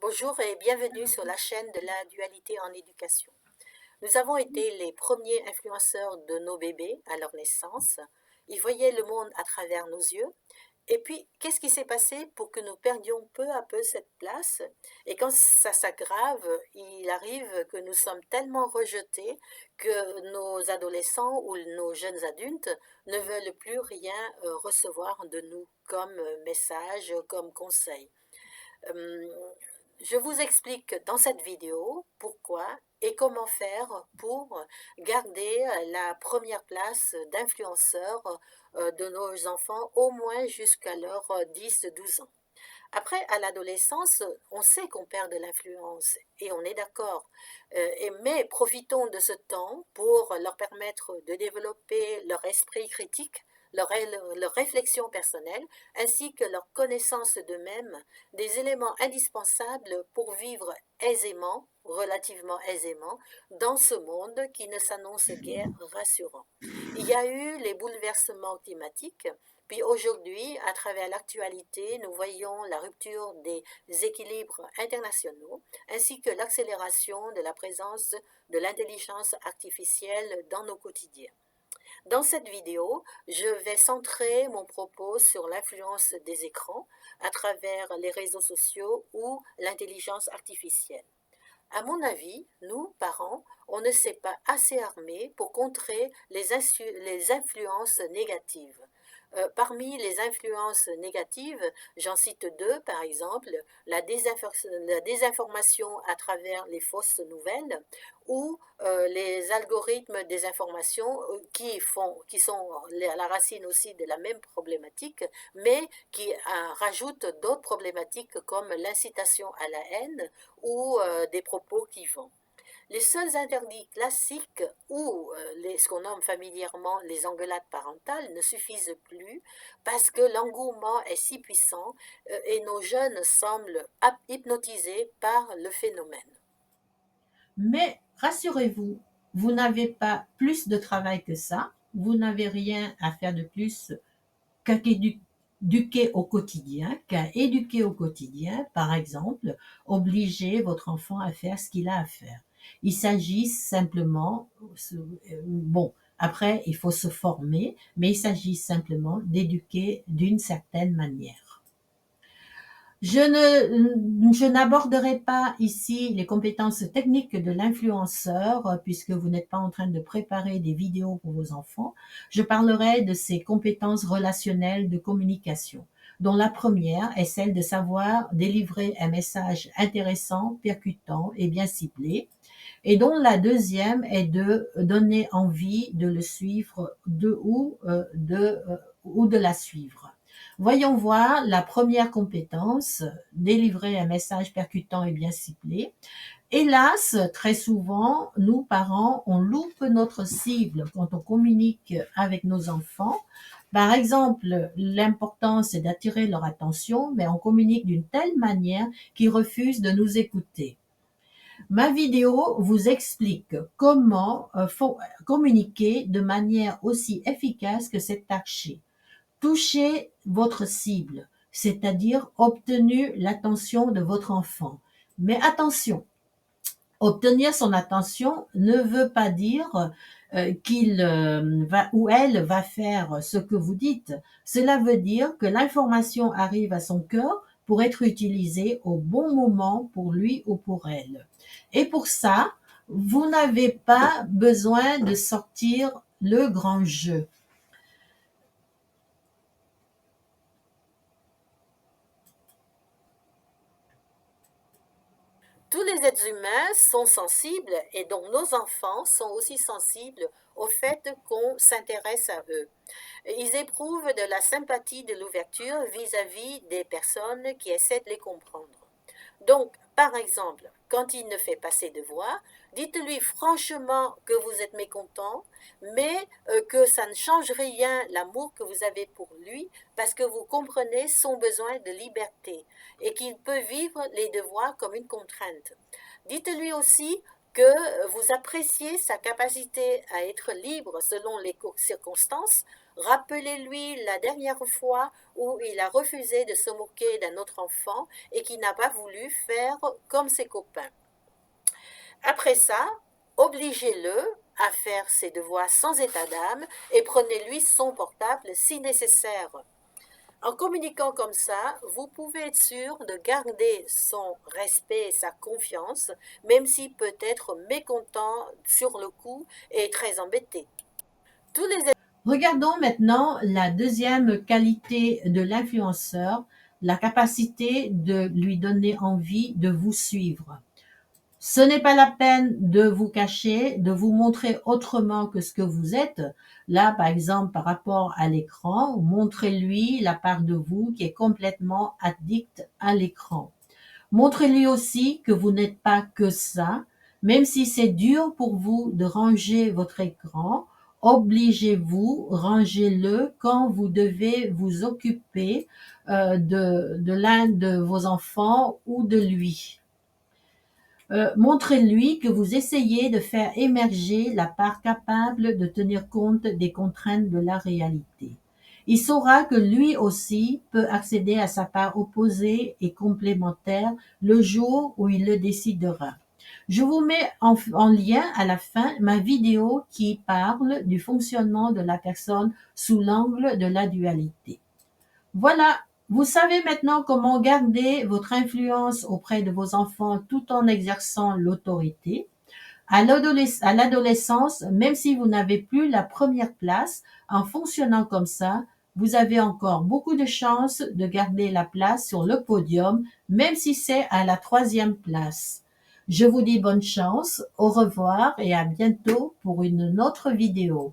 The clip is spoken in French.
Bonjour et bienvenue sur la chaîne de la dualité en éducation. Nous avons été les premiers influenceurs de nos bébés à leur naissance. Ils voyaient le monde à travers nos yeux. Et puis, qu'est-ce qui s'est passé pour que nous perdions peu à peu cette place? Et quand ça s'aggrave, il arrive que nous sommes tellement rejetés que nos adolescents ou nos jeunes adultes ne veulent plus rien recevoir de nous comme message, comme conseil. Euh, je vous explique dans cette vidéo pourquoi et comment faire pour garder la première place d'influenceur de nos enfants au moins jusqu'à leurs 10-12 ans. Après, à l'adolescence, on sait qu'on perd de l'influence et on est d'accord. Mais profitons de ce temps pour leur permettre de développer leur esprit critique, leur réflexion personnelle, ainsi que leur connaissance d'eux-mêmes, des éléments indispensables pour vivre aisément, relativement aisément, dans ce monde qui ne s'annonce guère rassurant. Il y a eu les bouleversements climatiques, puis aujourd'hui, à travers l'actualité, nous voyons la rupture des équilibres internationaux ainsi que l'accélération de la présence de l'intelligence artificielle dans nos quotidiens. Dans cette vidéo, je vais centrer mon propos sur l'influence des écrans à travers les réseaux sociaux ou l'intelligence artificielle. À mon avis, nous, parents, on ne s'est pas assez armés pour contrer les influences négatives. Parmi les influences négatives, j'en cite deux, par exemple, la désinformation à travers les fausses nouvelles ou les algorithmes des informations qui sont à la racine aussi de la même problématique, mais qui rajoutent d'autres problématiques comme l'incitation à la haine ou des propos qui vont. Les seuls interdits classiques ou ce qu'on nomme familièrement les engueulades parentales ne suffisent plus parce que l'engouement est si puissant et nos jeunes semblent hypnotisés par le phénomène. Mais rassurez-vous, vous n'avez pas plus de travail que ça. Vous n'avez rien à faire de plus qu'à éduquer au quotidien, par exemple, obliger votre enfant à faire ce qu'il a à faire. Il s'agit simplement, bon, après, il faut se former, mais il s'agit simplement d'éduquer d'une certaine manière. Je n'aborderai pas ici les compétences techniques de l'influenceur, puisque vous n'êtes pas en train de préparer des vidéos pour vos enfants. Je parlerai de ses compétences relationnelles de communication, dont la première est celle de savoir délivrer un message intéressant, percutant et bien ciblé, et dont la deuxième est de donner envie de le suivre ou de la suivre. Voyons voir la première compétence, délivrer un message percutant et bien ciblé. Hélas, très souvent, nous, parents, on loupe notre cible quand on communique avec nos enfants. Par exemple, l'important, c'est d'attirer leur attention, mais on communique d'une telle manière qu'ils refusent de nous écouter. Ma vidéo vous explique comment communiquer de manière aussi efficace que c'est taché. Touchez votre cible, c'est-à-dire obtenu l'attention de votre enfant. Mais attention, obtenir son attention ne veut pas dire qu'il va ou elle va faire ce que vous dites. Cela veut dire que l'information arrive à son cœur pour être utilisée au bon moment pour lui ou pour elle. Et pour ça, vous n'avez pas besoin de sortir le grand jeu. Tous les êtres humains sont sensibles et donc nos enfants sont aussi sensibles au fait qu'on s'intéresse à eux. Ils éprouvent de la sympathie, de l'ouverture vis-à-vis des personnes qui essaient de les comprendre. Donc, par exemple, quand il ne fait pas ses devoirs, dites-lui franchement que vous êtes mécontent, mais que ça ne change rien l'amour que vous avez pour lui, parce que vous comprenez son besoin de liberté et qu'il peut vivre les devoirs comme une contrainte. Dites-lui aussi que vous appréciez sa capacité à être libre selon les circonstances, Rappelez-lui la dernière fois où il a refusé de se moquer d'un autre enfant et qui n'a pas voulu faire comme ses copains. Après ça, obligez-le à faire ses devoirs sans état d'âme et prenez-lui son portable si nécessaire. En communiquant comme ça, vous pouvez être sûr de garder son respect et sa confiance, même s'il peut être mécontent sur le coup et très embêté. Tous les Regardons maintenant la deuxième qualité de l'influenceur, la capacité de lui donner envie de vous suivre. Ce n'est pas la peine de vous cacher, de vous montrer autrement que ce que vous êtes. Là, par exemple, par rapport à l'écran, montrez-lui la part de vous qui est complètement addict à l'écran. Montrez-lui aussi que vous n'êtes pas que ça, même si c'est dur pour vous de ranger votre écran, obligez-vous, rangez-le quand vous devez vous occuper de l'un de vos enfants ou de lui. Montrez-lui que vous essayez de faire émerger la part capable de tenir compte des contraintes de la réalité. Il saura que lui aussi peut accéder à sa part opposée et complémentaire le jour où il le décidera. Je vous mets en lien à la fin ma vidéo qui parle du fonctionnement de la personne sous l'angle de la dualité. Voilà, vous savez maintenant comment garder votre influence auprès de vos enfants tout en exerçant l'autorité. À l'adolescence, même si vous n'avez plus la première place, en fonctionnant comme ça, vous avez encore beaucoup de chances de garder la place sur le podium, même si c'est à la troisième place. Je vous dis bonne chance, au revoir et à bientôt pour une autre vidéo.